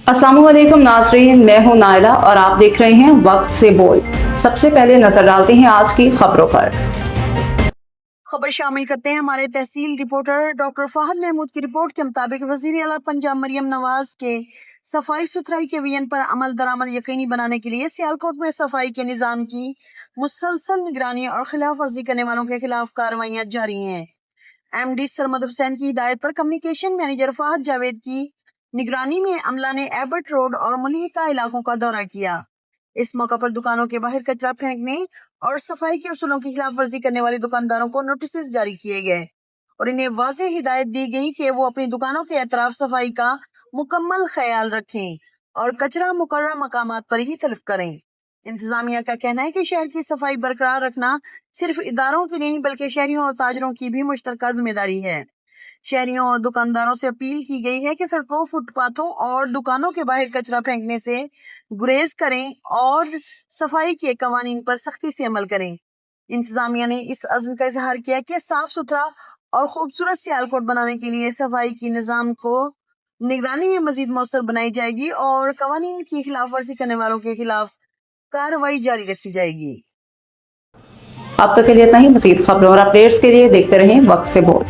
अस्सलाम वालेकुम नाज़रीन, मैं हूं नाइला और आप देख रहे हैं वक्त से बोल। सबसे पहले नजर डालते हैं आज की खबरों पर। खबर शामिल करते हैं हमारे तहसील रिपोर्टर डॉक्टर फहद महमूद की रिपोर्ट के मुताबिक वज़ीर आला पंजाब मरियम नवाज के सफाई सुथराई के विजन पर अमल दरामद यकीनी बनाने के लिए सियालकोट में सफाई के निज़ाम की मुसलसल निगरानी और खिलाफ वर्जी करने वालों के खिलाफ कार्रवाइयां जारी हैं। MD सरमद हुसैन की हिदायत पर कम्युनिकेशन मैनेजर फहद जावेद की निगरानी में अमला ने एबर्ट रोड और मुल्हिका इलाकों का दौरा किया। इस मौका पर दुकानों के बाहर कचरा फेंकने और सफाई के उसूलों की खिलाफ वर्जी करने वाले दुकानदारों को नोटिस जारी किए गए और इन्हें वाज़ेह हिदायत दी गई कि वो अपनी दुकानों के अतराफ सफाई का मुकम्मल ख्याल रखें और कचरा मुकर्रर मकामात पर ही तलब करें। इंतजामिया का कहना है कि शहर की सफाई बरकरार रखना सिर्फ इदारों की नहीं बल्कि शहरियों और ताजरों की भी मुश्तरका जिम्मेदारी है। शहरियों और दुकानदारों से अपील की गई है कि सड़कों, फुटपाथों और दुकानों के बाहर कचरा फेंकने से गुरेज करें और सफाई के कवानीन पर सख्ती से अमल करें। इंतजामिया ने इस अज़्म का इजहार किया कि साफ सुथरा और खूबसूरत सियालकोट बनाने के लिए सफाई की निज़ाम को निगरानी में मजीद मौसर बनाई जाएगी और कवानीन की खिलाफ वर्जी करने वालों के खिलाफ कार्रवाई जारी रखी जाएगी। अब तक के लिए इतना ही। मजीद खबरों और अपडेट्स के लिए देखते रहें वक्त से बोल।